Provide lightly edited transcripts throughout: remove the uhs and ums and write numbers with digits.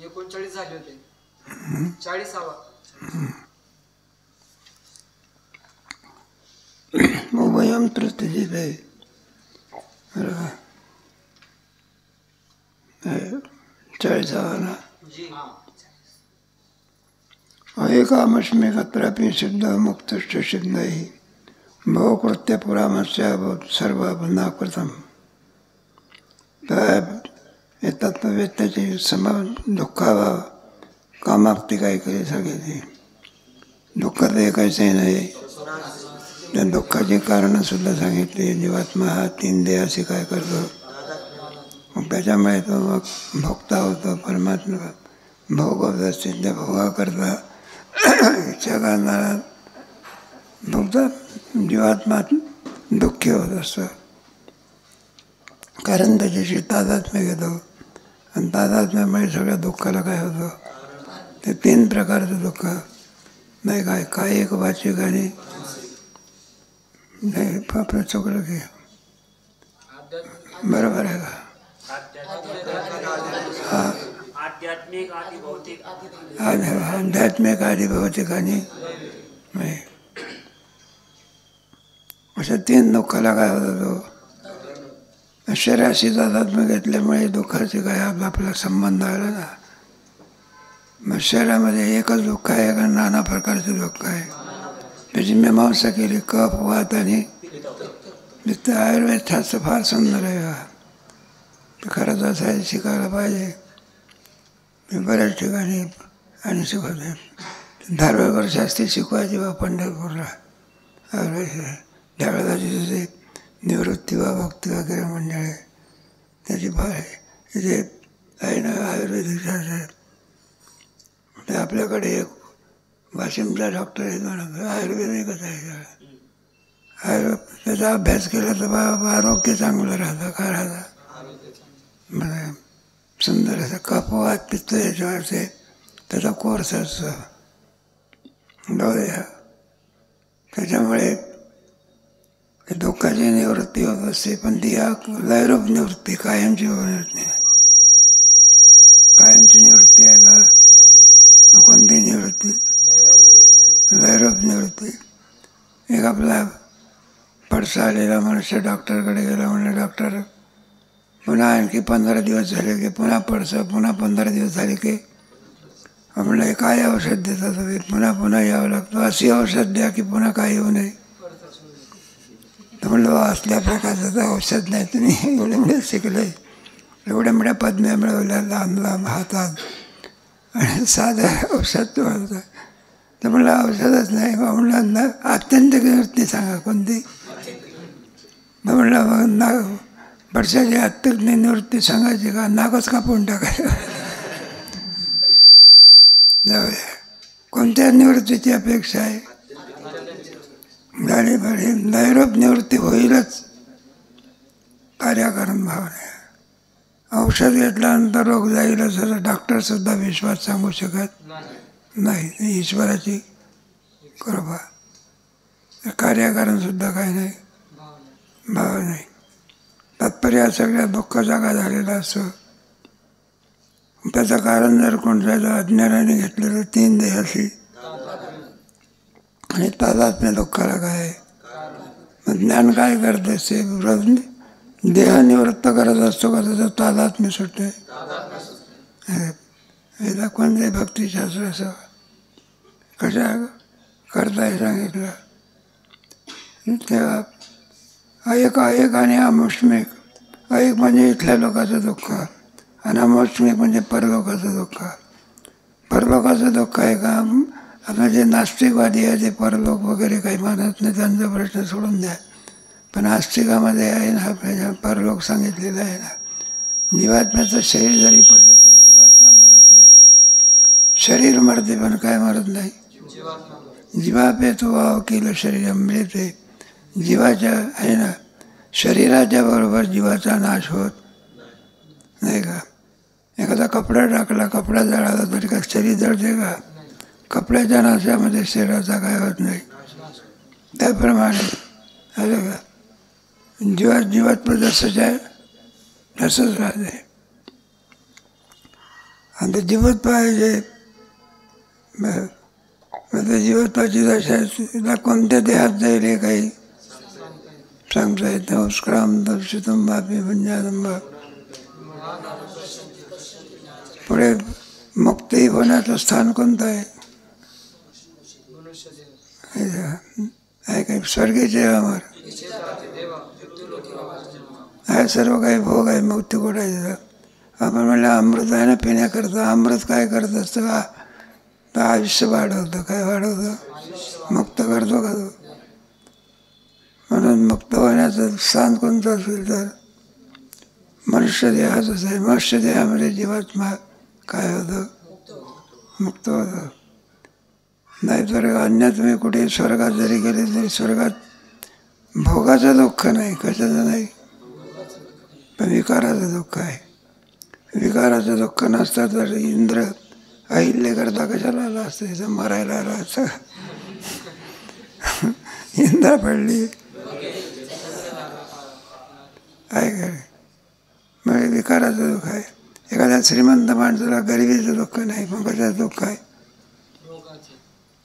39 झाले होते. 40वा. उभयं तृतीये 40वा ना. एकामस्मिकत्रापि सिद्ध मुक्तश्च सिद्धैः भवकृत्य पुरामस्य सर्व न कृतम. हे तत्ववेत्याची सम दुःखावा कामाप्ती काही करी सके. दुःख ते काहीच नाही. त्या दुःखाची कारणं सुद्धा सांगितली. जीवात्मा हा 3 देहाशी काय करतो, मग त्याच्यामुळे तो मग भोगता होतो. परमात्मा भोगवता सिद्ध भोगा करता इच्छा करणारा भोगता जीवात्मा दुःखी होत असतो. कारण त्याच्याशी तादात्म्य घेतो आणि तादात्म्यामुळे सगळ्या दुःखाला काय होतं, ते 3 प्रकारचं दुःख नाही काय, कायिक वाचिक आणि नाही. आपलं चुकलं की बरोबर आहे का? हा, आध्यात्मिक आधी भौतिक आणि नाही, अशा 3 दुःखाला काय होतं. तो शरीराशी तादात्म्य घेतल्यामुळे दुःखाचे काय आपला संबंध आला ना. मग शरीरामध्ये एकच दुःख आहे का नाना प्रकारचे दुःख आहे. त्याची मीमांसा केली कफ वात आणि पित्त. आयुर्वेद शास्त्र फार सुंदर आहे. खरंच असं शिकायला पाहिजे. मी बऱ्याच ठिकाणी आणि शिकवते. धारवाडकर शास्त्री शिकवायचे बा पंढरपूरला आयुर्वेद. त्यावेळेला तिथे निवृत्ती वा भक्ती वगैरे मंडळ त्याची फार आहे. तिथे आहे ना आयुर्वेदिक शास्त्र. ते आपल्याकडे एक वाशिमचा डॉक्टर आहे म्हणून आयुर्वेदिकच आहे. त्याचा अभ्यास केला तर आरोग्य चांगलं राहतं. काय राहतं म्हणजे सुंदर असं कफवात पित्त याच्यावरचे त्याचा कोर्स असतो. त्याच्यामुळे दुःखाची निवृत्ती होत असते. पण ती लयरूप निवृत्ती कायमची होत नाही. कायमची निवृत्ती आहे का? कोणती निवृत्ती? लयरूप निवृत्ती. एक आपला पडसा आलेला मनुष्य डॉक्टरकडे गेला. म्हणलं डॉक्टर पुन्हा आणखी 15 दिवस झाले की पुन्हा पडसं, पुन्हा 15 दिवस झाले की म्हणलं काय औषध देतात तुम्ही? पुन्हा पुन्हा यावं लागतं. अशी औषध द्या की पुन्हा काय येऊ नये. तर म्हणलं असल्या प्रकारचं तर औषध नाही. तुम्ही एवढे मोठे शिकले, एवढ्या मोठ्या पदव्या मिळवल्या लांब लांब हातात आणि साधं औषध तुम्हाला. तर म्हणलं औषधच नाही. म्हणलं अत्यंत निवृत्ती सांगा कोणती. मग म्हणलं मग वर्षाची अत्यंत निवृत्ती सांगायची का? नाकच कापून टाकायचं. जाऊया. कोणत्या निवृत्तीची अपेक्षा आहे? झाली बरी नैरोप निवृत्ती होईलच कार्याकरण भावने. औषध घेतल्यानंतर रोग जाईलच असं डॉक्टरसुद्धा विश्वास सांगू शकत नाही. ईश्वराची कृपा. कार्याकरणसुद्धा काही नाही, भाव नाही. तात्पर्य सगळ्या दुःखाचा का झालेला असतो. त्याचं कारण जर कोणत्याचं अज्ञानाने घेतलेलं 3 देहाशी आणि तादात्म्य दुःखाला काय आहे. मग ज्ञान काय करते असते? देह निवृत्त करत असतो का त्याचं तादात्म्य सुटते. याला कोणते भक्तिशास्त्र असं कशा करताय सांगितलं. तेव्हा एक आणि अमुष्मिक. एक म्हणजे इथल्या लोकांचं दुःख आणि अमुष्मिक म्हणजे परलोकाचं दुःख. परलोकाचं दुःख आहे का? आता जे नास्तिकवादी आहे ते परलोक वगैरे काही मानत नाही, त्यांचा प्रश्न सोडून द्या. पण आस्तिकामध्ये आहे ना आपल्या परलोक सांगितलेलं आहे ना. जीवात्म्याचं शरीर जरी पडलं तरी जीवात्मा मरत नाही. शरीर मरते पण काय मरत नाही. जीवापे तो वाव केलं शरीर मिळते. जीवाच्या आहे ना शरीराच्या बरोबर जीवाचा नाश होत नाही का. एखादा कपडा टाकला, कपडा जळाला तरी का शरीर जळते का? कपड्याच्या नाशामध्ये शरीराचा काय होत नाही. त्याप्रमाणे असं का जीवात्मा जसंच आहे तसंच राहते. आणि ते जीवत पाहिजे. मग ते जीवत्वाची दशा आहे, तिला कोणत्या देहात जाईल हे काही सांगता येत नाही. उत्क्राम दर्शितम बापी पंजादंबा. पुढे मुक्ती होण्याचं स्थान कोणतं आहे? आहे काही स्वर्गीचे अमर आहे, सर्व काही भोग आहे. मुक्ती कुठे आहे? आपण म्हणलं अमृत आहे ना पिण्याकरता. अमृत काय करत असतं का? तर आयुष्य वाढवतं. काय वाढवतं? मुक्त करतो का तो? म्हणून मुक्त होण्याचं स्थान कोणतं असेल तर मनुष्य देहाचंच आहे. मनुष्य देहामध्ये जीवात्मा काय होतं? मुक्त होतं. नाहीतर अन्य तुम्ही कुठे स्वर्गात जरी गेले तरी स्वर्गात भोगाचं दुःख नाही. कशाचं नाही? पण विकाराचं दुःख आहे. विकाराचं दुःख नसतं तर इंद्र अहिल्याकरता कशाला आला असतं? इथं मरायला आला असतं. इंद्र पडली आहे काय? मग विकाराचं दुःख आहे. एखाद्या श्रीमंत माणसाला गरिबीचं दुःख नाही, पण कशाचं दुःख आहे?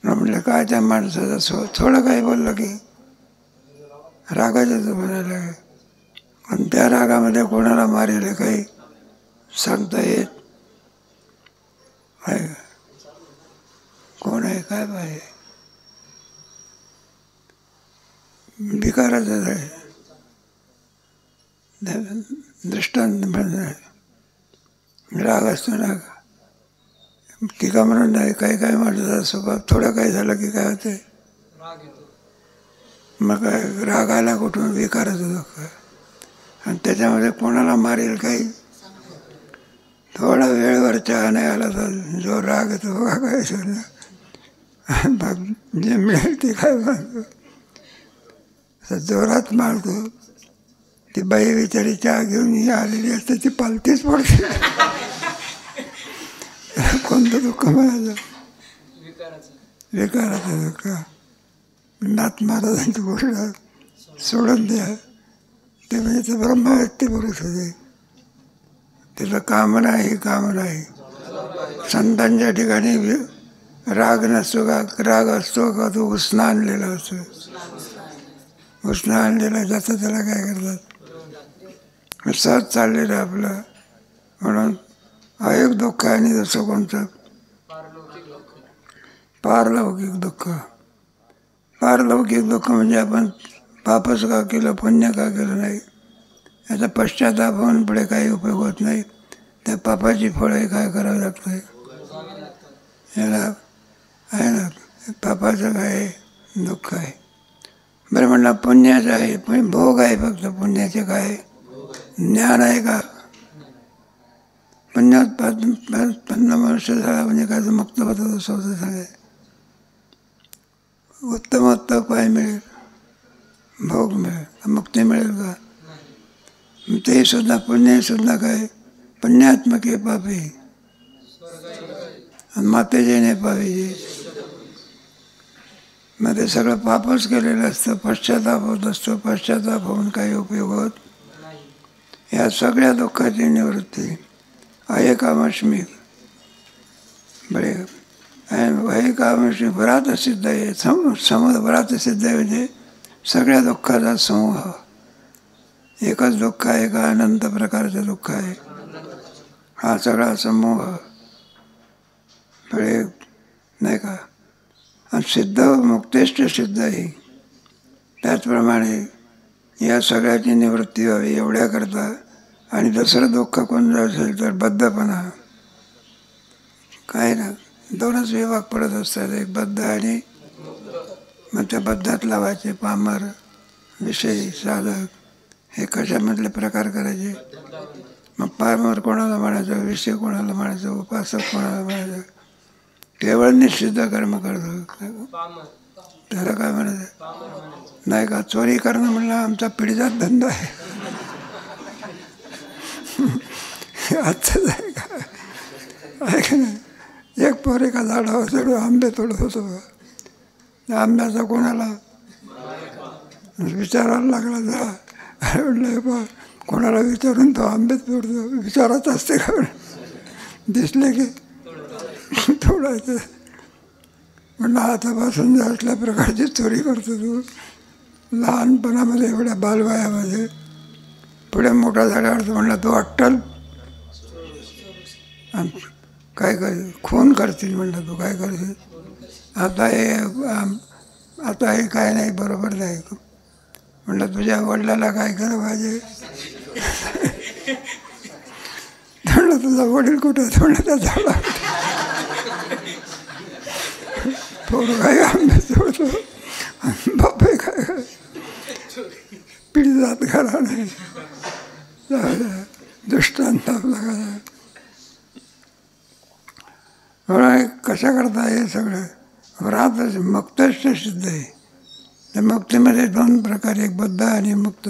म्हटलं काय त्या माणसाचं थोडं काही बोललं की रागाचं म्हणायला लागेल. आणि त्या रागामध्ये कोणाला मारेल काही सांगता येत आहे का? कोण आहे काय पाहिजे? विकाराचंच आहे. दृष्टांत म्हणजे राग असतो ना, टीका म्हणून नाही. काही माणसाचा स्वभाव थोडं काही झालं की काय होते? मग काय राग आला कुठून? विकाराचं दुःख. आणि त्याच्यामध्ये कोणाला मारेल काही थोडा वेळेवर चहा नाही आला तर जो राग येतो बघा काय जे मिळेल ते काय मारतो, जोरात मारतो. ती बाई बिचारी चहा घेऊन आलेली असते, ती पालतीच पडते. कोणतं दुःख म्हणायचं? विकाराचं दुःख. नाथ महाराजांची गोष्ट सोडून द्या. ते म्हणजे ते ब्रह्म व्यक्ती पुरुष होते. त्याचं काम नाही, काम नाही. संतांच्या ठिकाणी राग नसतो का? राग असतो का? तो उसना आणलेला असतो. उसना आणलेला जातं त्याला काय करतात? सहज चाललेलं आपलं. म्हणून एक दुःख आहे आणि जसं कोणतं? पारलौकिक दुःख. पारलौकिक दुःख म्हणजे आपण पापच का केलं, पुण्य का केलं नाही, याचा पश्चाताप होऊन पुढे काही उपयोग होत नाही. त्या पापाची फळे काय करावी लागते? याला आहे ना, पापाचं काय दुःख आहे. बरं म्हणलं पुण्याचं आहे, पण भोग आहे फक्त. पुण्याचे काय? ज्ञान आहे का? पुण्यात 50 वर्ष झाला म्हणजे काय तर मुक्त होतं असं सांगाय. उत्तमोत्तम काय मिळेल? भोग मिळेल. मुक्ती मिळेल का? ते सुद्धा पुण्य सुद्धा काय? पुण्यात्मक हे पापी मातेचे ने पावी. मग ते सगळं पापच केलेलं असतं. पश्चाताप होत असतो. पश्चाताप होऊन काही उपयोग होत. या सगळ्या दुःखाची निवृत्ती अयकामश्मी. बरे अयकामश्मी बरात सिद्ध आहे. समोर बरात सिद्ध आहे म्हणजे सगळ्या दुःखाचा समूह. एकच दुःख आहे का? अनंत प्रकारचं दुःख आहे. हा सगळा समूह बरे नाही का? सिद्ध मुक्तेष्ट सिद्ध आहे. त्याचप्रमाणे या सगळ्याची निवृत्ती व्हावी एवढ्याकरता. आणि दुसरं दुःख कोणतं असेल तर बद्धपणा. काय ना, दोनच विभाग पडत असतात, एक बद्ध आणि मग त्या बद्धात लावायचे पामर, विषयी, साधक. हे कशामधले प्रकार करायचे? मग पामर कोणाला म्हणायचं, विषय कोणाला म्हणायचं, उपासक कोणाला म्हणायचं? केवळ निश्चित कर्म करतो त्याला काय म्हणायचं? नाही का? चोरी करणं म्हणलं आमचा पिढीचाच धंदा आहे. आजचाच आहे का? आहे का नाही? एक पोर एका झाडावर चढून आंबे तोडत होतो. आंब्याचा कोणाला विचारायला लागला जा. म्हटलं बा कोणाला विचारून तो आंबे तोडतो? विचारत असते का? दिसले की तोडायचं. म्हणलं आतापासून जर असल्या प्रकारची चोरी करतो तू लहानपणामध्ये एवढ्या बालवयामध्ये, पुढे मोठा झाल्यावर तर म्हणला तू अट्टल काय करशील, खून करतील म्हणलं तू काय करशील. आता हे काय नाही बरोबर नाही. म्हणलं तुझ्या वडिलाला काय केलं पाहिजे. म्हणलं तुझा वडील कुठे, म्हणलं त्या झाडा पोरगाही आंबे सोडतो, बापे काय पिढीजात घरा नाही. दृष्टांत आपला कसा म्हणून कशा करता हे सगळं राहतच. मुक्तच सिद्ध आहे. त्या मुक्तीमध्ये दोन प्रकार, एक बद्ध आणि मुक्त.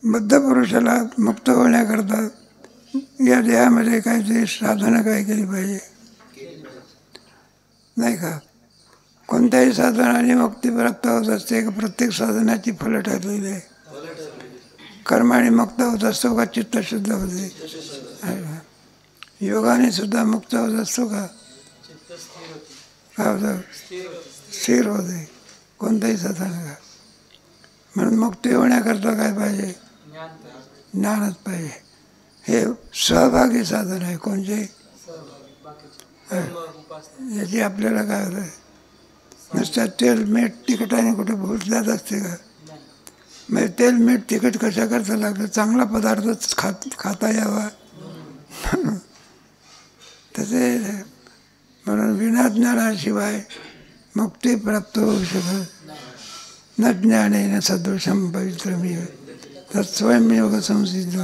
बद्ध पुरुषाला मुक्त होण्याकरता या देहामध्ये काहीतरी साधनं काय केली पाहिजे नाही का. कोणत्याही साधनाने मुक्ती प्राप्त होत असते का प्रत्येक साधनाची फलं ठरलेली आहे. कर्माने मुक्त होत असतो का चित्त शुद्ध होते. योगाने सुद्धा मुक्त होत असतो का, काय होतं, स्थिर होते कोणतंही साधन का. म्हणून मुक्ती होण्याकरता काय पाहिजे, ज्ञानच पाहिजे. हे सहभागी साधन आहे. कोणते याची आपल्याला काय होतं, नुसतं तेल मीठ तिखटाने कुठे भूल जात असते का. म्हणजे तेल मीठ तिखट कशा करता लागलं, चांगला पदार्थच खाता यावा तसे. म्हणून विना ज्ञानाशिवाय मुक्ती प्राप्त होऊ शकत. न ज्ञानेन सदृशं पवित्रमेव तत्स्वयंयोग संसिद्ध.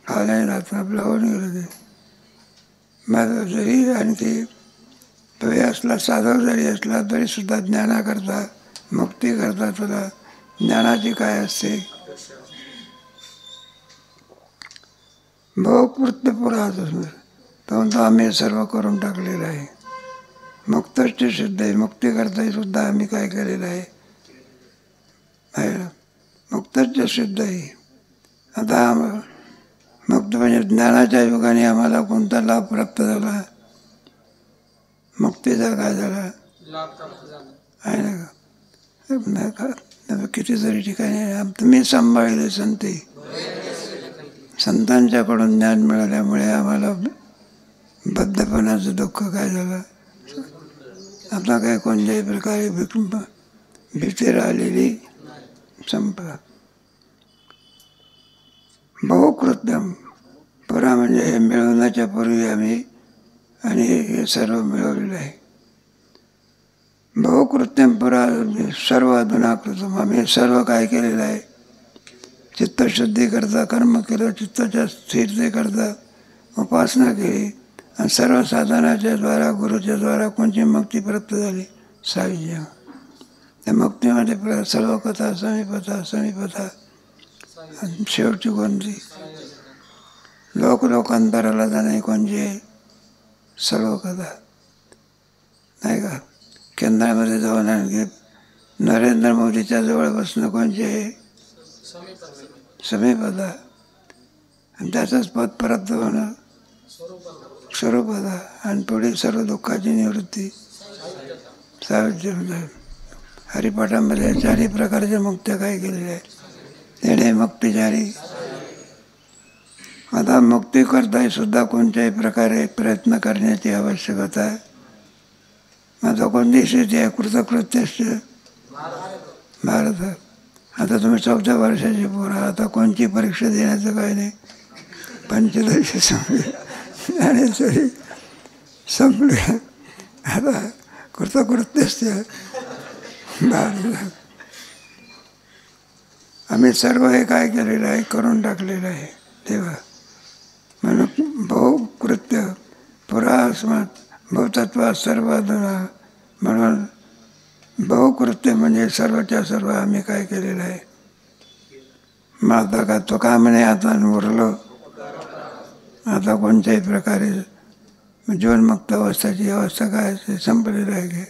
हा नाही राहत आपलं होऊन गेलं ते. माझं जरी आणखी तो असला साधक जरी असला तरी सुद्धा ज्ञानाकरता मुक्ती करता तुला ज्ञानाची काय असते, भोगकृत्य पुरात तो म्हणतो आम्ही सर्व करून टाकलेलं आहे. मुक्तच सिद्ध आहे. मुक्ती करता सुद्धा आम्ही काय केलेलं आहे, मुक्तच सिद्ध आहे. आता मुक्त म्हणजे ज्ञानाच्या युगाने आम्हाला कोणता लाभ प्राप्त झाला, मुक्तीचा काय झाला आहे ना का. कितीतरी ठिकाणी तुम्ही सांभाळले संते, संतांच्याकडून ज्ञान मिळाल्यामुळे आम्हाला बद्धपणाचं दुःख काय झालं. आता काय कोणत्याही प्रकारे भीती राहिलेली संपला. बहुकृत्यम पुरा म्हणजे हे मिळवण्याच्या पूर्वी आम्ही आणि हे सर्व मिळवलेलं आहे. बहुकृत्यम पुरा सर्व अधुना कृतम. आम्ही सर्व काय केलेलं आहे, चित्तशुद्धी करता कर्म केलं, चित्ताच्या स्थिरतेकरता उपासना केली आणि सर्व साधनाच्या द्वारा गुरुच्या द्वारा कोणची मुक्ती प्राप्त झाली, साहित्य. त्या मुक्तीमध्ये सर्व कथा समीपता आणि शेवटची कोणती लोकांतराला जाणे कोणची सर्व कथा नाही का. केंद्रामध्ये जाऊन आणखी नरेंद्र मोदीच्या जवळ बसणं कोणचे आहे, समीपता. आणि त्याचंच पद प्राप्त होणं स्वरूपता. आणि पुढे सर्व दुःखाची निवृत्ती साहित्य. हरिपाठामध्ये चारही प्रकारच्या मुक्त्या काय केलेल्या आहेत, तेणे मुक्तिचारी. आता मुक्ती करताही सुद्धा कोणत्याही प्रकारे प्रयत्न करण्याची आवश्यकता आहे. आता कोणती स्थिती आहे, कृतकृत्यस्य भारत. आता तुम्ही 14 वर्षाची पोरं, आता कोणची परीक्षा देण्याचं काय नाही. पंचदशी संपली आणि तरी संपली. आता कृतकृत्यस्य भारत. आम्ही सर्व हे काय केलेलं आहे, करून टाकलेलं आहे तेव्हा. म्हणून बहुकृत्य पुरा अस्मात् बहुतत्वात् सर्व अधुना. म्हणून बहुकृत्य म्हणजे सर्वच्या सर्व आम्ही काय केलेलं आहे. मग आता का तो का म्हणे आता उरलो, आता कोणत्याही प्रकारे जीवनमुक्त अवस्थेची अवस्था काय ते संपलेलं आहे की.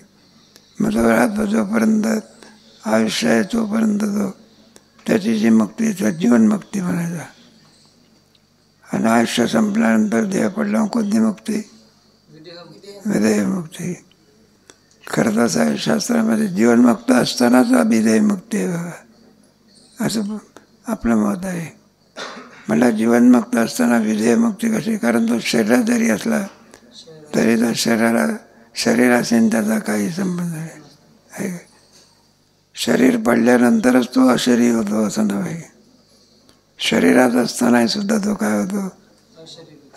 मग तो राहतो जोपर्यंत आयुष्य आहे तोपर्यंत तो त्याची जी मुक्ती जीवनमुक्ती म्हणायचा. आणि आयुष्य संपल्यानंतर देह पडल्यावर कोणती मुक्ती? विदेह विदेहमुक्ती. खरं तर आहे शास्त्रामध्ये जीवनमुक्त असतानाच विदेहमुक्ती आहे बघा, असं आपलं मत आहे. म्हणलं जीवनमुक्त असताना विदेहमुक्ती कशी? कारण तो शरीरात जरी असला तरी तो शरीराशी त्याचा काही संबंध नाही आहे. शरीर पडल्यानंतरच तो अशरीर होतो असं नव्हे. शरीरात असतानाही सुद्धा तो काय होतो?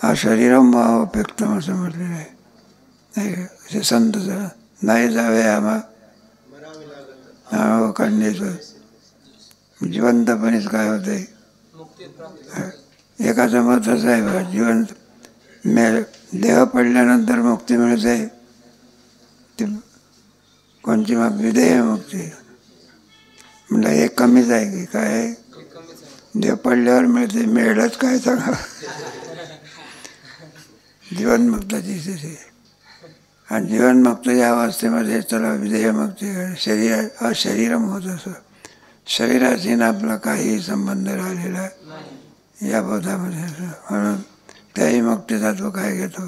अशरीरम अव्यक्तम असं म्हटलेलं आहे. असे संत नाही जावे आम्हा खंडीचं जिवंतपणेच काय होते. एकाचं मत असं आहे बघा, देह पडल्यानंतर मुक्ती मिळते ती कोणची? मग विदेह मुक्ती. म्हणजे हे कमीच आहे की काय? देह पडल्यावर मिळते, मिळेलच काय सांगा. जीवनमुक्ताची स्थिती. आणि जीवनमुक्ताच्या अवस्थेमध्ये चला विदेहमुक्ती शरीरम होत असं शरीराशी आपला काहीही संबंध राहिलेला या बोधामध्ये. म्हणून त्याही मुक्तीचा तो काय घेतो?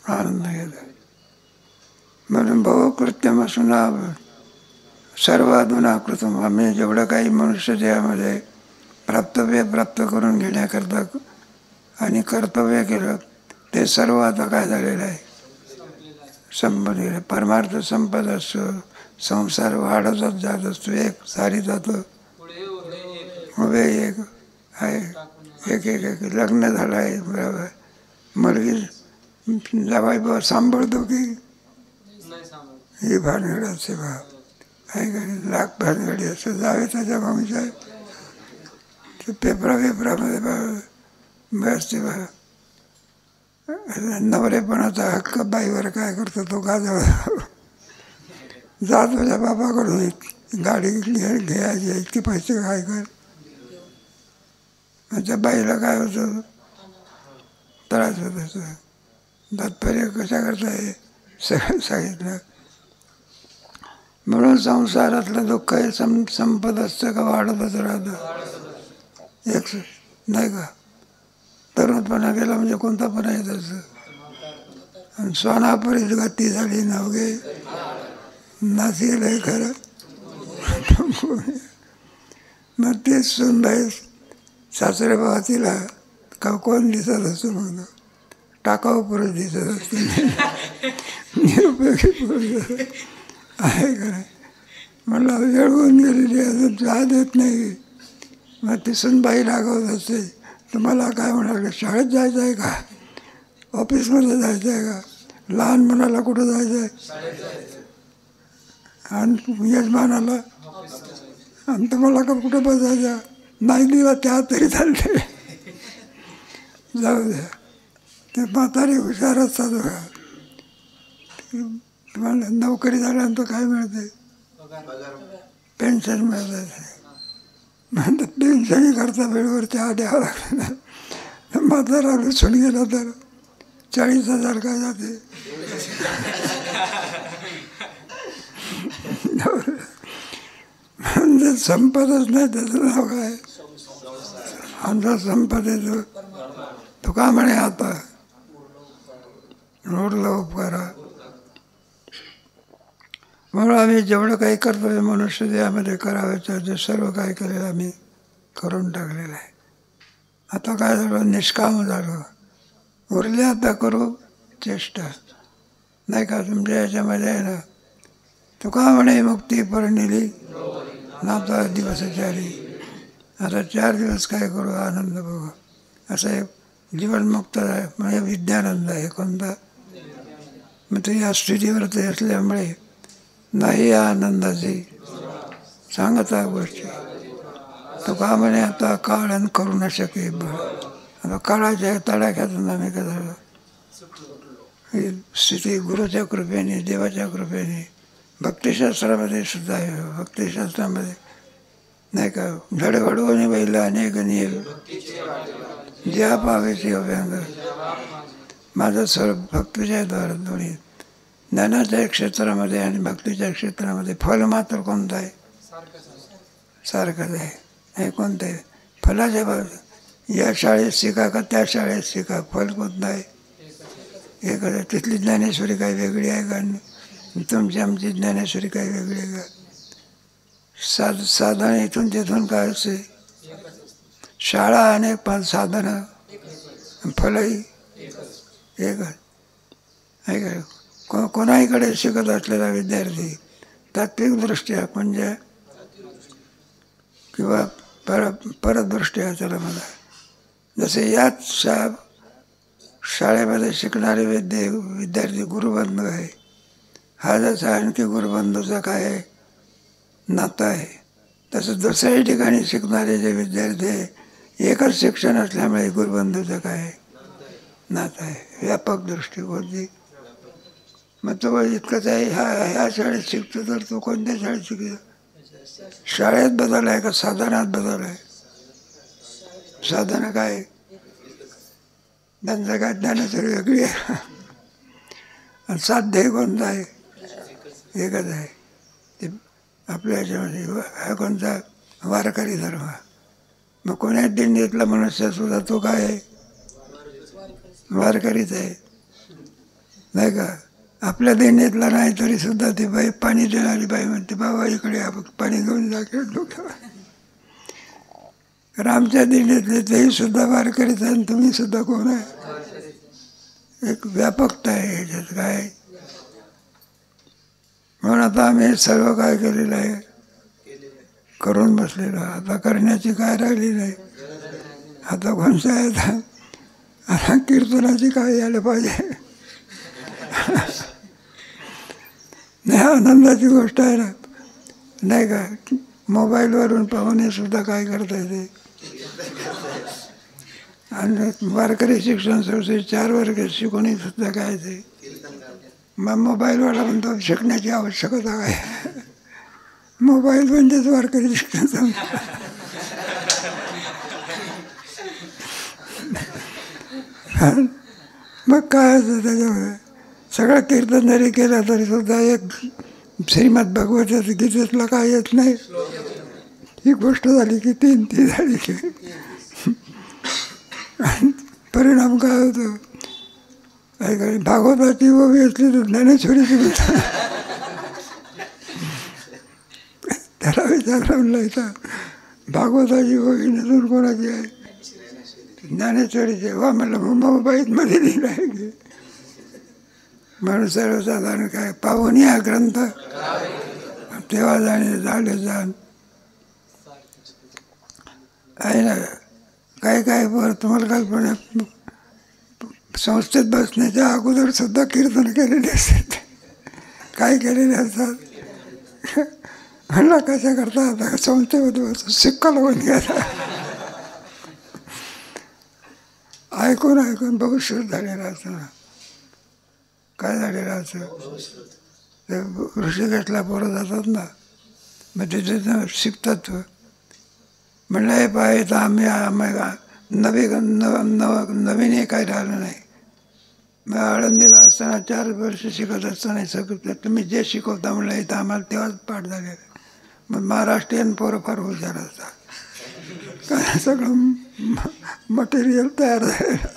आनंद घेतो. म्हणून बहुकृत्यम असून सर्व अधुना कृतम. आम्ही जेवढं काही मनुष्य देहामध्ये प्राप्त करून घेण्याकरता आणि कर्तव्य केलं ते सर्व आता काय झालेलं आहे? संपत गेलं. परमार्थ संपत असतो, संसार वाढतच जात असतो, एक सारी जातो उभे एक आहे. एक एक एक लग्न झालं आहे बरोबर, मुलगी जावाई सांभाळतो की ही भानगड असते बा आहे का? लाख भानगडी असं जावे त्याच्या वंशात ते पेपरामध्ये बसते बा. नवरेपणाचा हक्क बाईवर काय करतो तो गाजव जा तुझ्या बापाकडून गाडी घ्यायची इतके पैसे काय कर. त्या बाईला काय होतं? त्रास होत असतो. तात्पर्य कशा करता हे सगळं सांगितलं. म्हणून संसारातलं दुःख हे संपत असतं का वाढतच राहतं? एक नाही का? तरुणपणा गेला म्हणजे कोणता पणा येत असतं. आणि सोनापरीच गती झाली नवगे नाचेल खरं. मग तेच सुनबाई सासरे बाबा तिला का कोण दिसत असतो? मग टाकाऊ पुरुष दिसत असतो, निरुपयोगी पुरुष आहे का नाही? म्हणलं वेळ होऊन गेलेली अजून चहा देत नाही. मग ती सुनबाई लागवत असते. तुम्हाला काय म्हणाल? शाळेत जायचं आहे का? ऑफिसमध्ये जायचं आहे का? लहान मुलाला कुठं जायचं आहे? आणि यजमानाला? आणि तुम्हाला का कुठं बसायचं? नाही दिला त्या तरी चालते, जाऊ द्या. ते म्हातारी हुशार असतात बघा. तुम्हाला नोकरी झाल्यानंतर काय मिळते? पेन्शन मिळते. म्हणतात पेन्शनही करता वेळेवर चहा द्यावा लागला. म्हातारा लुसून गेला तर 40,000 काय जाते. म्हणजे संपतच नाही. त्याचं नाव काय? आमचा संपत येतो. तो का म्हणे आता रोडला उपकारा. म्हणून आम्ही जेवढं काही कर्तव्य मनुष्य देहामध्ये करावायचं ते सर्व काही केलेलं आम्ही करून टाकलेलं आहे. आता काय झालं? निष्काम झालं. उरले आता करू चेष्टा नाही का? तुमच्या याच्यामध्ये आहे ना, तुका म्हणे मुक्ती परणिली नाता दिवसचारी. आता 4 दिवस काय करू? आनंद बघू. असं एक जीवनमुक्त आहे म्हणजे विज्ञानंद आहे. कोणता? मग ते या स्थितीवरती असल्यामुळे नाही या आनंदाची सांगता गोष्टी. तुका म्हणे आता काळण करू न शके. आता काळाच्या तडाख्यातून आम्ही काय झालं? ही स्थिती गुरुच्या कृपेने, देवाच्या कृपेने, भक्तिशास्त्रामध्ये सुद्धा आहे. भक्तिशास्त्रामध्ये नाही का? धडघडवून बैल अनेक नियम ज्या पावेची अभ्यंग. माझं सर्व भक्तीच्या द्वारा दोन्ही ज्ञानाच्या क्षेत्रामध्ये आणि भक्तीच्या क्षेत्रामध्ये फल मात्र कोणतं आहे? सारखंच आहे. हे कोणतं आहे? फलाच्या बाबतीत या शाळेत शिका का त्या शाळेत शिका, फल कोणतं आहे? एक तिथली ज्ञानेश्वरी काही वेगळी आहे का? तुमची आमची ज्ञानेश्वरी काही वेगळी आहे का? साधन इथून तिथून काय असते? शाळा अनेक पण साधनं फलही एकच आहे का? कोणाहीकडे शिकत असलेला विद्यार्थी तात्विकदृष्ट्या म्हणजे किंवा परदृष्ट्या त्याला मला जसे याच शाळेमध्ये शिकणारे विद्यार्थी गुरुबंधू आहे, हा जसा आणखी गुरुबंधूचा काय आहे नातं आहे, तसं दुसऱ्याही ठिकाणी शिकणारे जे विद्यार्थी आहे एकच शिक्षण असल्यामुळे गुरुबंधूचं काय आहे नातं आहे. व्यापक दृष्टिकोनची. मग तो इतकंच आहे, ह्या शाळेत शिकतो तर तो कोणत्या शाळेत शिकतो? शाळेत बदल आहे का साधनात बदल आहे? साधनं काय? त्यांचं काय ज्ञानेश्वरी वेगळी आहे आणि साध्य कोणतं आहे? एकच आहे. ते आपल्या ह्याच्यामध्ये हा कोणता? वारकरी धर्म. मग कोण्या दिंडीतला मनुष्य सुद्धा तो काय आहे? वारकरीच आहे, नाही का? आपल्या दिंडीतला नाही तरी सुद्धा ती बाई पाणी देणारी बाई म्हणते, बाबा इकडे पाणी घेऊन जा डोक्यावर. कारण आमच्या दिंडीतले तेही सुद्धा वारकरीच आहे आणि तुम्ही सुद्धा कोण आहे? एक व्यापकता आहे ह्याच्यात काय. म्हणून आता आम्ही सर्व काय केलेलं आहे, करून बसलेलो. आता करण्याची काय राहिली नाही. आता कोणत्या आहे आता कीर्तनाची काय यायला पाहिजे. नाही, आनंदाची गोष्ट आहे ना, नाही का? मोबाईलवरून पाहून सुद्धा काय करता येते. आणि वारकरी शिक्षण संस्थेत 4 वर्ग शिकूनही सुद्धा काय ते मग मोबाईलवाला म्हणतो शिकण्याची आवश्यकता आहे. मोबाईल म्हणजेच वारकरी शिक्षण संस्था. मग काय असं त्याच्यामुळे सगळं कीर्तन जरी केलं तरी सुद्धा एक श्रीमद भगवत गीतेतला काय येत नाही. ही गोष्ट झाली की ती झाली की परिणाम काय होतो? काही भागवताची ओवी असली तर ज्ञानेश्वरीची त्याला विचारला म्हणला इथं भागवताची ओवी नसून कोणाची आहे? ज्ञानेश्वरीची. वा म्हणलं मोबाईलमध्ये लिहिलं आहे की. म्हणून सर्वसाधारण काय पाहून हा ग्रंथ तेव्हा जाणे झाले जाण आहे ना. काय काय बरं तुम्हाला कल्पना, संस्थेत बसण्याच्या अगोदर सुद्धा कीर्तन केलेले असतात. काय केलेले असतात म्हणला कशा करता आता संस्थेमध्ये बसतो शिक्का लावून घ्यायचा. ऐकून भविष्य झालेलं असतं ना. काय झालेलं असतं ते ऋषिकेशला पोरं जातात ना, मग तिथे शिकतात. म्हणलं हे पाहिजे तर नवीन हे काही राहिलं नाही. मग आळंदीला असताना 4 वर्ष शिकत असताना सगळं तुम्ही जे शिकवता म्हणलं इथं आम्हाला तेव्हाच पाठ झालेलं. मग महाराष्ट्रीयन पोरं फार हुशार असतात, काय सगळं मटेरियल तयार झालेलं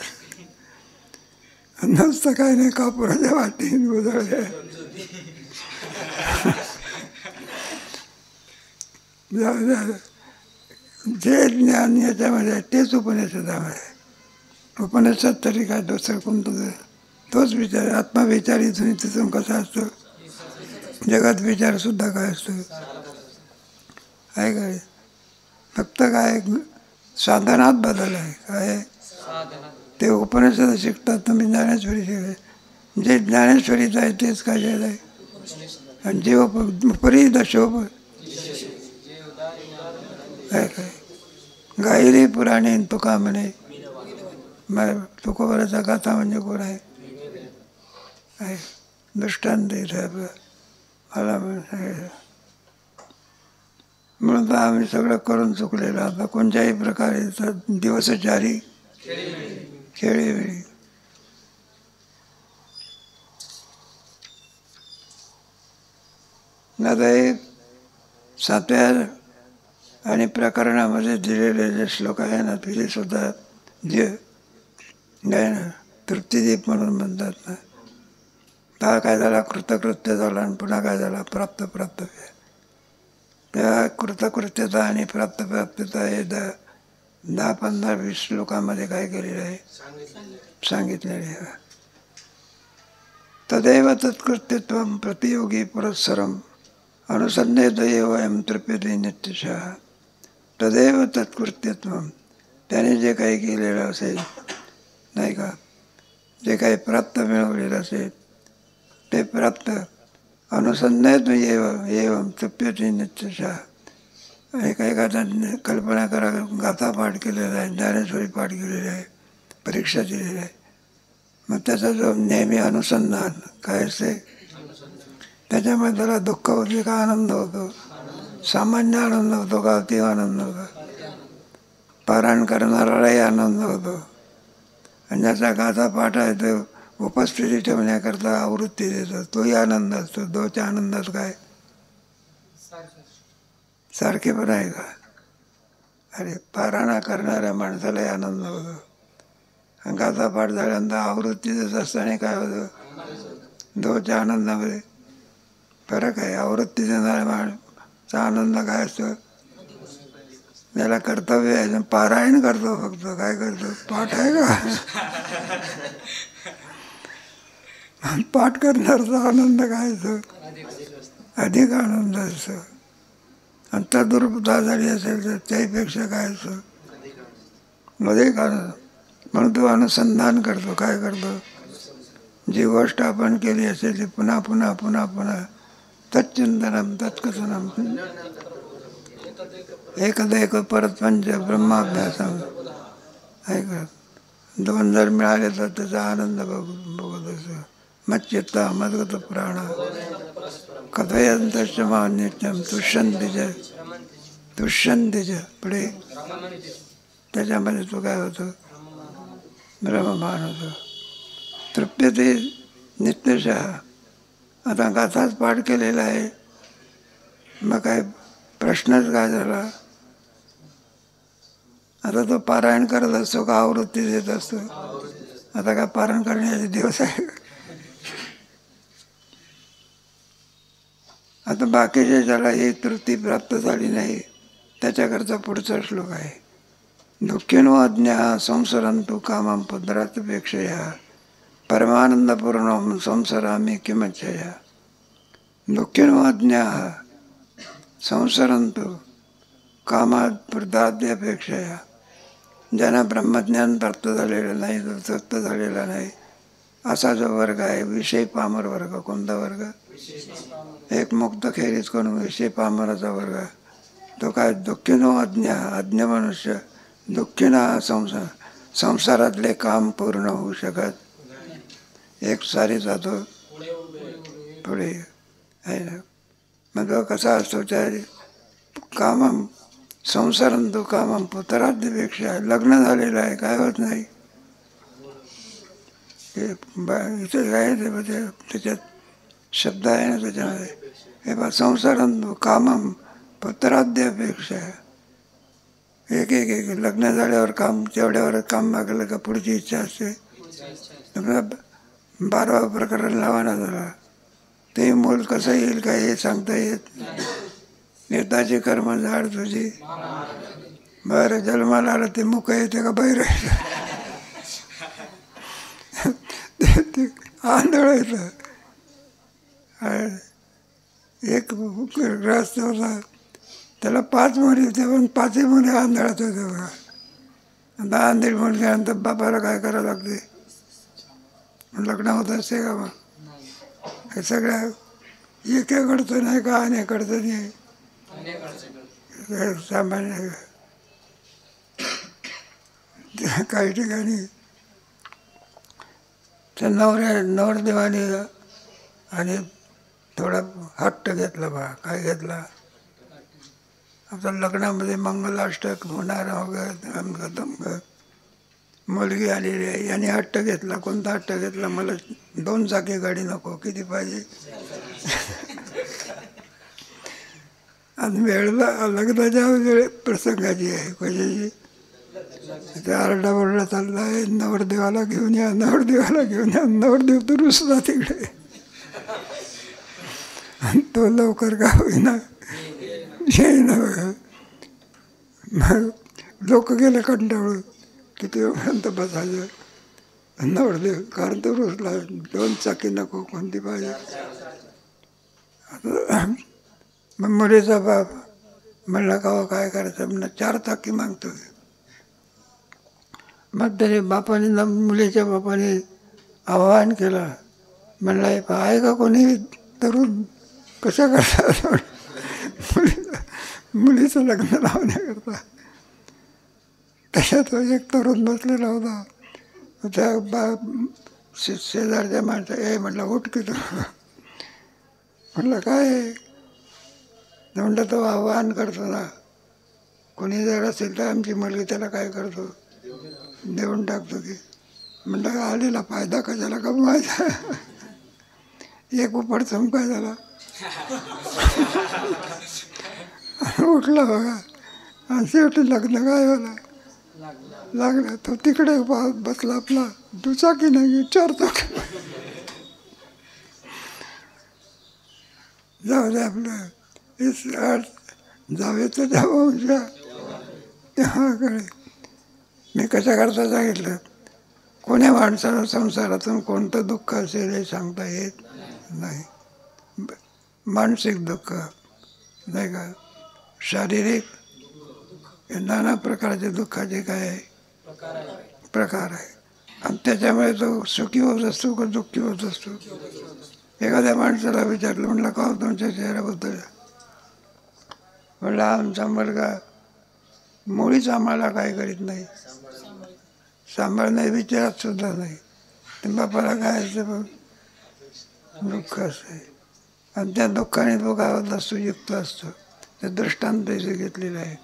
नसतं. काय नाही, कापुराच्या वाटी उजळल्या. जे ज्ञान याच्यामध्ये आहे तेच उपनिषदामध्ये. उपनिषद तरी काय दुसरं कोणतं? तोच विचार. आत्मविचार इथून तिथून कसा असतो, जगात विचार सुद्धा काय असतो आहे काय. फक्त काय साधनात बदल आहे. काय ते उपनिषद शिकतात, तुम्ही ज्ञानेश्वरी शिकता. जे ज्ञानेश्वरीचं आहे तेच काय आहे. आणि जे उपरी दशोप आहे काय. गायरी पुराणे तुका म्हणे. मग तुकोबराचा गाथा म्हणजे कोण आहे? दृष्टांत इथं मला म्हणून तर आम्ही सगळं करून चुकलेलं. आता कोणत्याही प्रकारे दिवसचारी खेळीवेळी आता हे 7व्या आणि प्रकरणामध्ये दिलेले जे श्लोक आहे ना तिथे सुद्धा जे आहे ना तृप्तिदीप म्हणून म्हणतात ना, हा काय झाला कृतकृत्य झाला आणि पुन्हा काय झाला प्राप्त प्राप्तव्य. त्या कृतकृत्यता आणि प्राप्तप्राप्तता हे 10, 15, 20 श्लोकामध्ये काय केलेलं आहे सांगितलेले आहे. तदेव तत्कृत्यत्वं प्रतियोगी पुरस्सरम अनुसंधेत वयम तृप्यते नित्यशः. तदेव तत्कृत्यत्वं, त्याने जे काही केलेलं असेल नाही का, जे काही प्राप्त मिळवलेलं असेल ते प्राप्त अनुसंधेत एवं तृप्यते नित्यशः. एखादा कल्पना करा, गाथा पाठ केलेला आहे, ज्ञानेश्वरी पाठ केलेली आहे, परीक्षा दिलेली आहे, मग त्याचा जो नेहमी अनुसंधान काय असते त्याच्यामुळे त्याला दुःख होते का आनंद होतो, सामान्य आनंद होतो का अति आनंद होतो, पारायण करणारालाही आनंद होतो, आणि ज्याचा गाथा पाठ आहे तो उपस्थिती ठेवण्याकरता आवृत्ती देतो तोही आनंद असतो. दोच्या आनंदात काय सारखे पण आहे का? अरे पारायण करणाऱ्या माणसालाही आनंद होतो, गाथा पाठ झाल्यानंतर आवृत्ती देत असताना काय होतं, दोच्या आनंदामध्ये फरक आहे. आवृत्ती देणाऱ्या माणसाचा आनंद काय असतो, त्याला कर्तव्य आहे, पारायण करतो, फक्त काय करतो पाठ आहे का, पाठ करणारचा आनंद काय असतो अधिक आनंद असतो. आणि तद्रूपता झाली असेल तर त्याहीपेक्षा काय असतं अधिक आनंद. म्हणून तो अनुसंधान करतो, काय करतो, जी गोष्ट आपण केली असेल ती पुन्हा पुन्हा पुन्हा पुन्हा तच्चिंतनम तत्कथनम एकदैक परत पंच ब्रह्माभ्यासम ऐकत. 2 जर मिळाले तर त्याचा आनंद बघत असतो. मच्चित्ता मद्गत प्राण कथयंतश्च नित्यम तुष्यंतीच पुढे त्याच्यामध्ये तो काय होतो ब्रह्मभान होतो. तृप्यते नित्यशः. आता गाथाच पाठ केलेला आहे, मग काय प्रश्नच काय झाला, आता तो पारायण करत असतो का आवृत्ती देत असतो. आता काय पारायण करण्याचे दिवस आहे. आता बाकीचे ज्याला ही तृप्ती प्राप्त झाली नाही त्याच्याकरता पुढचा श्लोक आहे. दुःखिनो अज्ञा संसरंतु कामं पुत्रार्थपेक्षया परमानंदपूर्ण संसरामी किमच्छया. दुःखिनो अज्ञा संसरंतु कामात पुत्रार्थापेक्षया. ज्यांना ब्रह्मज्ञान प्राप्त झालेलं नाही, तृप्त झालेला नाही असा जो वर्ग आहे विषय पामर वर्ग. कोणता वर्ग? एक मुक्त खेरीज करून विषय पामराचा वर्ग. तो काय दुःखिनो अज्ञा, अज्ञ मनुष्य दुःखीना संसारातले काम पूर्ण होऊ शकत एक सारी जातो पुढे आहे ना. मग तो कसा असतो त्या कामं संसारंतु कामं पुत्रार्थपेक्षा. लग्न झालेलं आहे काय होत नाही, इथे काय त्याच्यात शब्द आहे ना त्याच्यामध्ये, हे बा संसारंतु कामं पुत्रार्थपेक्षा. एक एक एक लग्न झाल्यावर काम, तेवढ्यावर काम मागलं का पुढची इच्छा असते. 12वं प्रकरण लावाना झाला, ते मूल कसं येईल काय हे सांगता येत. नेताची कर्म झाड तुझी, बरं जन्माला आलं ते मुख येते का बाहेर ते आंधळ येतं. एक ग्रस्त होता, त्याला 5 मुली होते पण 5ही मुली आंधळाच होते बघा. आता आंधळी मुलग्यानंतर बापाला काय करावं लागते, लग्न होत असते का मग. हे सगळ्या एकेकडचं नाही का अनेकडचं नाही, सामान्य. काही ठिकाणी त्या नवरदेवाने आणि थोडा हट्ट घेतला बा. काय घेतला, आता लग्नामध्ये मंगलाष्टक होणार वगैरे, मुलगी आलेली आहे, याने हट्ट घेतला. कोणता हट्ट घेतला, मला 2 चाकी गाडी नको, किती पाहिजे. आणि वेळेला लग्नाच्या वेळ प्रसंगाची आहे कशाची. ते आरडाओरडा चालला आहे, नवरदेवाला घेऊन या, नवरदेवाला घेऊन या. नवरदेव तर रुसला तिकडे, आणि तो लवकर का होईना येईना बघा. मग लोक गेले कंटाळून. किती वेळपर्यंत बसायचं. नवरदेव कारण तो रुसला, 2 चाकी नको, कोणती पाहिजे. मग मुलीचा बाप म्हणला का हो काय करायचं. म्हणलं 4 चाकी मागतोय. मग तरी बापाने मुलीच्या बापाने आवाहन केलं. म्हणलं आहे का कोणी तरुण, कसं करतात मुलीचं लग्न लावण्याकरता. त्याच्यात एक तरुण बसलेला होता. त्या शेजारच्या माणसं म्हटलं उठ की तू. म्हटलं काय म्हटलं तो आवाहन करतो ना, कोणी जर असेल तर आमची मुलगी त्याला काय करतो, देऊन टाकतो की. म्हटलं आलेला फायदा कशाला कमवायचा. एक उपड संपाय झाला. उठला बघा, आणि शेवटी लग्न काय झालं, लागला. तो तिकडे बसला आपला, दुचाकी नाही 4 चाकी. जाऊ दे आपलं जावेचं जावं तेव्हाकडे. मी कशा करता सांगितलं, कोण्या माणसाला संसारातून कोणतं दुःख असेल हे सांगता येत नाही. मानसिक दुःख नाही का, शारीरिक, नाना प्रकारचे दुःखाचे काय आहे प्रकार आहे. आणि त्याच्यामुळे तो सुखी होत असतो का दुःखी होत असतो. एखाद्या माणसाला विचारलं, म्हटलं का तुमच्या चेहऱ्याबद्दल. म्हटलं आमचा मुलगा मुळीच आम्हाला काय करीत नाही, सांभाळण्याच्या विचारात सुद्धा नाही. ते बापाला काय असतं दुःख असते, आणि त्या दुःखाने तो गावात असतो, युक्त असतो. ते दृष्टांत इथे घेतलेलं आहे.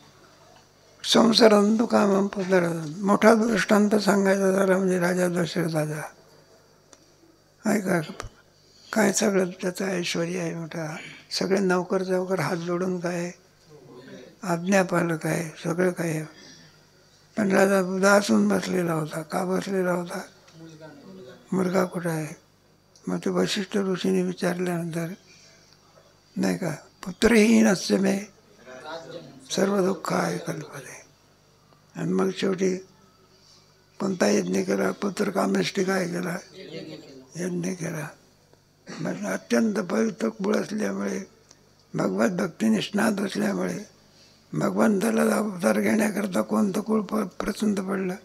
संसारांतू कामं पदरतात. मोठा दृष्टांत सांगायचा झाला म्हणजे राजा दशरथाचा. ऐका काय सगळं त्याचं ऐश्वर्य आहे मोठा. सगळे नौकर चौकर हात जोडून काय आज्ञापालक आहे, सगळं काय आहे. पण राजा उदासून बसलेला होता. का बसलेला होता, मुलगा कुठं आहे. मग ते वशिष्ठ ऋषीने विचारल्यानंतर नाही का, पुत्रहीन अस्य मे सर्व दुःख आहे कल्पते. आणि मग शेवटी कोणता यज्ञ केला, पुत्र कामेष्टी काय केला, यज्ञ केला. मग अत्यंत पवित्र कुळ असल्यामुळे, भगवत भक्तीने स्नात असल्यामुळे भगवंताला अवतार घेण्याकरता कोणतं कुळ प्रचंड पडलं.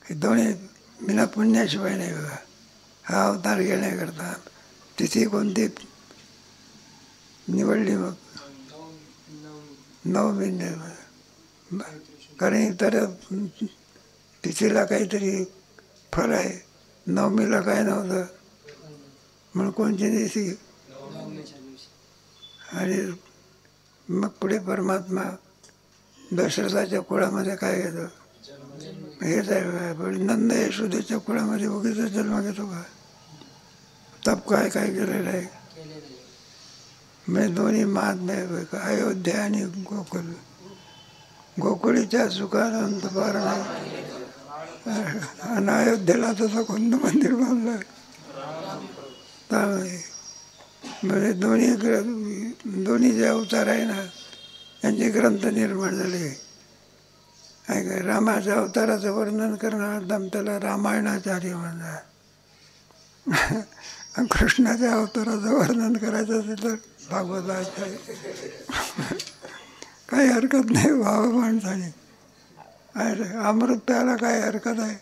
हे दोन्ही बिना पुण्याशिवाय नाही बघा. हा अवतार घेण्याकरता तिथी कोणती निवडली. मग नवमी, कारण इतर तिथीला काहीतरी फळ आहे, नवमीला काय नव्हतं म्हणून कोणती दिवशी. आणि मग पुढे परमात्मा दशरथाच्या कुळामध्ये काय घेतो, हेच आहे. नंद यशोदेच्या कुळामध्ये उगीच जन्म घेतो का, तप काय काय केलेलं आहे. म्हणजे दोन्ही महात्म्य, अयोध्या आणि गोकुळ. गोकुळीच्या सुखानंत पार नाही. आणि अयोध्येला तसं कोणतं मंदिर बांधलं त्यामुळे. म्हणजे दोन्ही जे अवतार आहे ना, यांचे ग्रंथ निर्माण झाले. आहे काय, रामाच्या अवताराचं वर्णन करणार त्याला रामायणाचार्य म्हणतात. कृष्णाच्या अवताराचं वर्णन करायचं असेल तर भागवताचार्य. काही हरकत नाही व्हावं माणसाने. अमृत प्यायला काय हरकत आहे,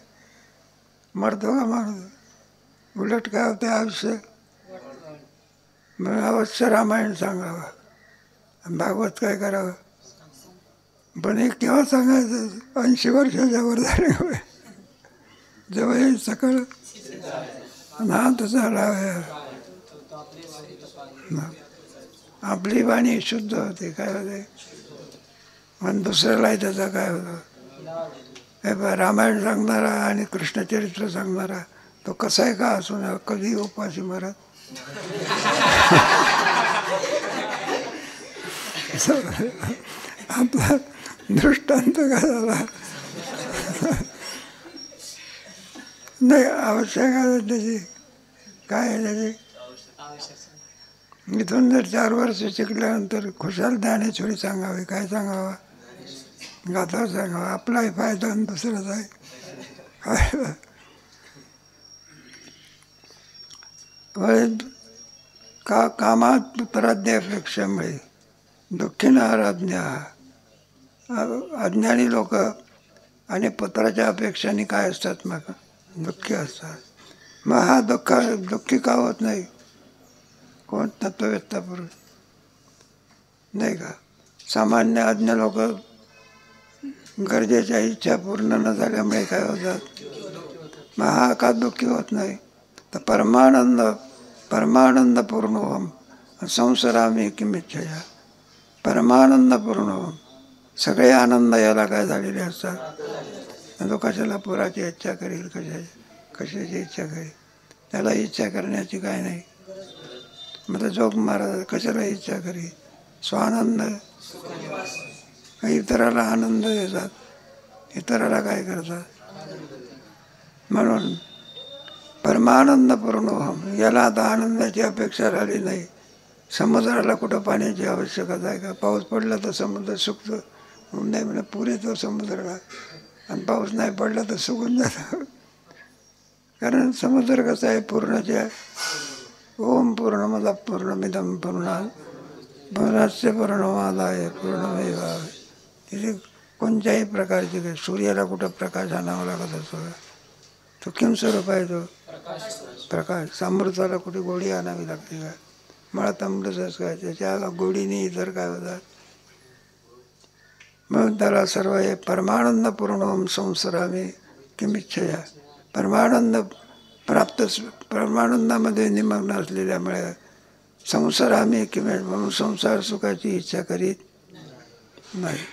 मरतो का माणूस. उलट काय होते आयुष्य. मग अवश्य रामायण सांगावं, भागवत काय करावं. पण हे केव्हा सांगायचं, 80 वर्षाच्या वर झाले जवळ सकळ नाथ झाला. आपली वाणी शुद्ध होते, काय होते. आणि दुसऱ्यालाही त्याचा काय होतं. हे बा रामायण सांगणारा आणि कृष्णचरित्र सांगणारा तो कसाही का असू ना, कधी उपाशी मरत आपला दृष्टांत काय झाला नाही आवश्यक आहे त्याची काय आहे त्याची इथून जर 4 वर्ष शिकल्यानंतर खुशाल ज्ञानेश्वरी सांगावी काय सांगावं गाथा सांगावं आपलाही फायदा आणि दुसराच आहे का कामात पुत्राद्यापेक्षामुळे दुःखीनं आराधन्या अज्ञानी लोक आणि पुत्राच्या अपेक्षाने काय असतात मग दुःखी असतात मग हा दुःखी का होत नाही कोण तत्ववेत्ता पुरुष नाही का सामान्य अज्ञ लोक गरजेच्या इच्छा पूर्ण न झाल्यामुळे काय होतात मग हा का दुःखी होत नाही तर परमानंद पूर्ण होम संसारामी किमिच्छया परमानंद पूर्ण होम सगळे आनंद याला काय झालेले असतात तो कशाला पुराची इच्छा करील कशाची इच्छा करेल त्याला इच्छा करण्याची काय नाही मग जोग महाराज कशाला इच्छा करी स्वानंद इतराला आनंद देतात इतराला काय करतात म्हणून परमानंद पूर्ण होम याला आता आनंदाची अपेक्षा राहिली नाही समुद्राला कुठं पाण्याची आवश्यकता आहे का पाऊस पडला तर समुद्र सुकतो नाही म्हणजे पुरे तो समुद्राला आणि पाऊस नाही पडला तर सुकून जातं कारण समुद्र कसा आहे पूर्णच्या ओम पूर्णमद पूर्णमिदम पूर्णस्य पूर्णमादाय पूर्णमेवावशिष्यते तिथे कोणत्याही प्रकारची काही सूर्याला कुठं प्रकाश आणावा लागत असतो तो किम स्वरूप आहे तो प्रकाश अमृताला कुठे गोडी आणावी लागते का मळात अमृतच काय त्याच्या गोडीने इतर काय होतात मग त्याला सर्व हे परमानंद पूर्ण संसाराने किमिच्छया परमानंद परमानंदामध्ये निमग्न असलेल्यामुळे संसाराने किंवा म्हणून संसार सुखाची इच्छा करीत नाही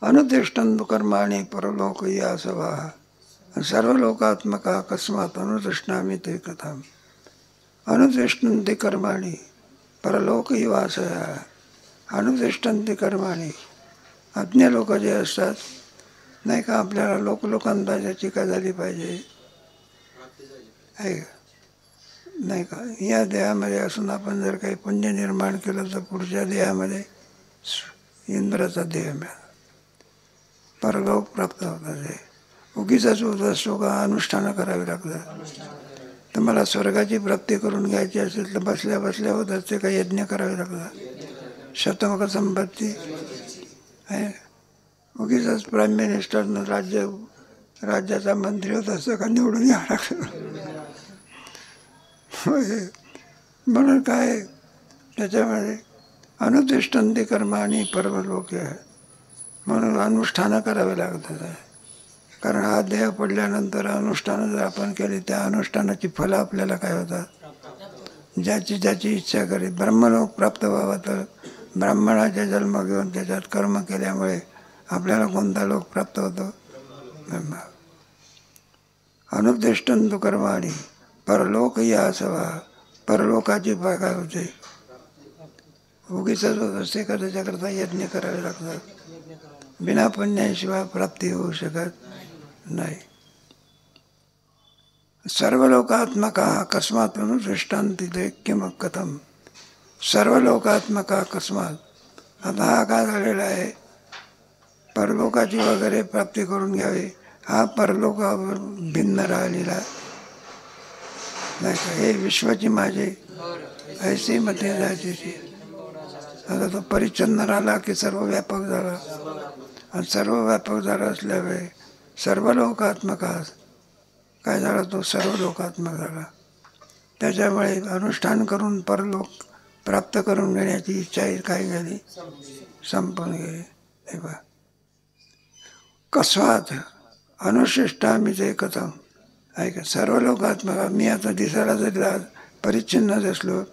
अनुतिष्ठन् कर्माणि परलोक या सभा सर्व लोकात्मका अकस्मात अनुतिष्ठामि ते कथाम अनुतिष्ठन्ति कर्माणि परलोक वासया अनुतिष्ठन्ति कर्माणि अज्ञ लोक जे असतात नाही का आपल्याला लोकांताची काय झाली पाहिजे आहे नाही का या देहामध्ये असून आपण जर काही पुण्य निर्माण केलं तर पुढच्या देहामध्ये इंद्राचा देह मिळाला परलोक प्राप्त होतात हे उगीचाच होत असतो का अनुष्ठानं करावी लागतात तर मला स्वर्गाची प्राप्ती करून घ्यायची असेल तर बसल्या बसल्या होत असते काही यज्ञ करावे लागतात शतमक संपत्ती आहे उगीचाच प्राईम मिनिस्टरनं राज्याचा मंत्री होत असतं का निवडून यावं लागतं म्हणून काय त्याच्यामध्ये अनुतिष्ठन्ति कर्माणि परलोक आहे म्हणून अनुष्ठानं करावे लागतात कारण हा देह पडल्यानंतर अनुष्ठानं जर आपण केली त्या अनुष्ठानाची फलं आपल्याला काय होतात ज्याची इच्छा करी ब्रह्मलोक प्राप्त व्हावा तर ब्राह्मणाचा जन्म घेऊन त्याच्यात कर्म केल्यामुळे आपल्याला कोणता लोक प्राप्त होतो ब्रह्म अनुतिष्ठन्तु कर्माणि परलोक या सभा परलोकाची काय होते उगीच होत असते का त्याच्याकरता यज्ञ करावे लागतात बिना पुण्याशिवाय प्राप्ती होऊ शकत नाही सर्व लोकात्मका अकस्मात अनुतिष्ठन्ति ते किम कथम सर्व लोकात्मका अकस्मात आता हा काय झालेला आहे परलोकाची वगैरे प्राप्ती करून घ्यावी हा परलोकावर भिन्न राहिलेला नाही का हे विश्वाची माझे ऐशी मध्ये जायची आता तो परिच्छन्न राहिला की सर्व व्यापक झाला आणि सर्व व्यापक झाला असल्यामुळे सर्व लोकात्मक काय झाला तो सर्व लोकात्मक झाला त्याच्यामुळे अनुष्ठान करून परलोक प्राप्त करून घेण्याची इच्छा काय झाली संपून गेली हे बा कस्वात अनुशिष्टामी ते कथम ऐका सर्व लोकात्मक मी आता दिसायला जरी परिच्छिन्नच असलो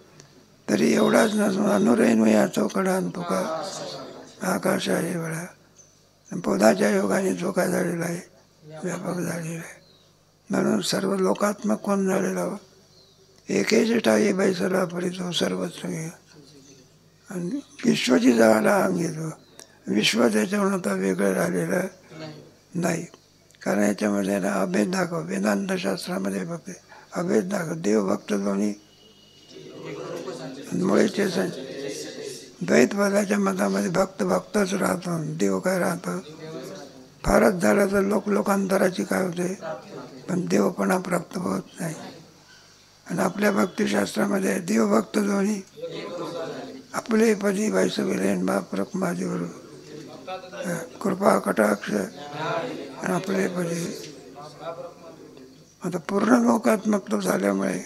तरी एवढाच नसून अनुरेणू या चौकडा तुका आकाश आहे वेळा पौधाच्या योगाने जो काय झालेला आहे व्यापक झालेला आहे म्हणून सर्व लोकात्मक कोण झालेला एकेच ठाई बैसला परितो सर्वत्र आणि विश्वाची जागा अंग येतो. विश्व त्याच्यावर आता वेगळं राहिलेलं नाही. कारण याच्यामध्ये ना अभेद दाखव, वेदांत शास्त्रामध्ये फक्त अभेद दाखव. देव भक्त दोन्ही मुळेचे द्वैतवादाच्या मतामध्ये भक्त भक्तच राहतो, देव काय राहतं. फारच झालं तर लोकांतराची काय होते, पण देवपणा प्राप्त होत नाही. आणि आपल्या भक्तिशास्त्रामध्ये देवभक्त दोन्ही आपले पदी वैसविलेन बाप रखमाजीवर कृपा कटाक्ष आणि आपले पदी. आता पूर्ण लोकात्मक झाल्यामुळे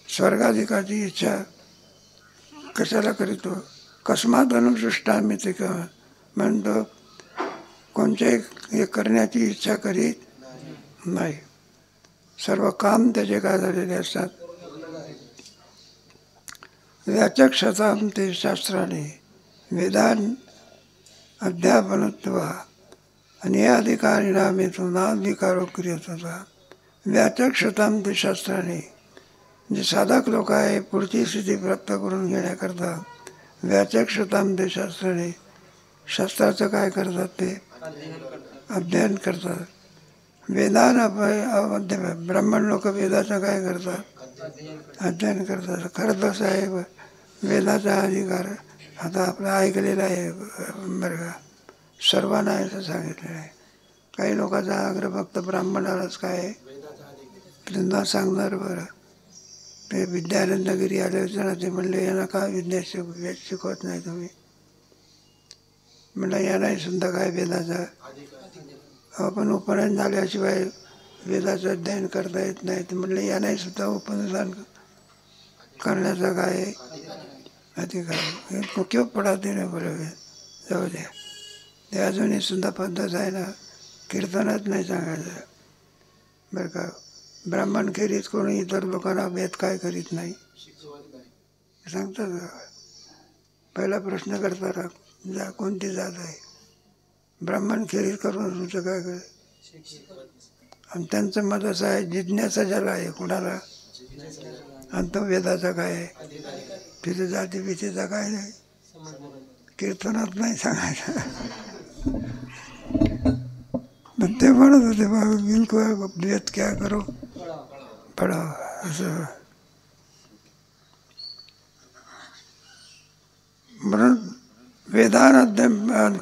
स्वर्गाधिकाची इच्छा कशाला करीतो. कस्मात अनुसृष्टा मी ते म्हणतो, कोणत्याही हे करण्याची इच्छा करीत नाही. सर्व काम त्याचे काय झालेले असतात. व्याचक्षतां ते शास्त्राने वेदान अध्यापनत्वा आणि या अधिकारीणाम येतो नाधिकारो क्रियत होता. व्याचक्षतां ते शास्त्राने जे साधक लोक आहे पुढची स्थिती प्राप्त करून घेण्याकरता व्याचक्षतां ते शास्त्राने शास्त्राचं काय करतात, ते अध्ययन करतात. वेदान ब्राह्मण लोक वेदाचं काय करतात, अध्ययन करतात. खरं तसं आहे, वेदाचा अधिकार आता आपलं ऐकलेला आहे बरं का, सर्वांना असं सांगितलेलं आहे. काही लोकांचा आग्रह फक्त ब्राह्मणालाच काय आहे त्यांना सांगणार. बरं, ते विद्यानंदगिरी आले होते ना, ते म्हणले यांना का विद्या शिकवत नाही तुम्ही. म्हणलं यांनाही सुद्धा काय वेदाचा आपण उपनयन झाल्याशिवाय वेदाचं अध्ययन करता येत नाही. तर म्हणलं यांनाही सुद्धा उपनयन करण्याचा काय अधिकार. हे क्यों पडाते नाही बरोबर, जाऊ द्या. ते अजूनही सुद्धा पद्धत आहे ना, कीर्तनात नाही सांगायचं बरं का. ब्राह्मण खेरीत कोणी इतर लोकांना वेद काय करीत नाही सांगतात. पहिला प्रश्न करतात, जा कोणती जात आहे. ब्राह्मण खेरीत करून तुमचं काय करे. आणि त्यांचं मत असं आहे, जिज्ञासा ज्याला आहे कुणाला, आणि तो वेदाचा काय आहे. तिथे जाती वितीचा काय नाही, कीर्तनात नाही सांगायचं. पण ते म्हणत होते बाबा बिलकुल वेद क्या करो पडावं असं. म्हणून वेदान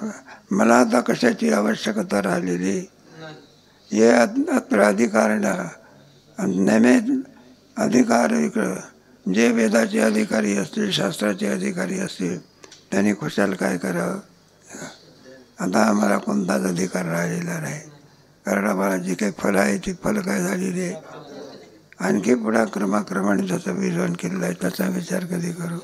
मला आता कशाची आवश्यकता राहिलेली. हे अत्र अधिकाऱ्याला नेमे अधिकार इकडं जे वेदाचे अधिकारी असतील, शास्त्राचे अधिकारी असतील, त्यांनी खुशाल काय करावं. आता आम्हाला कोणताच अधिकार राहिलेला नाही, कारण आम्हाला जी काही फलं आहे ती फलं काय झालेली आहे. आणखी पुढं क्रमाक्रमाने त्याचं विधान केलेलं आहे, त्याचा विचार कधी करू.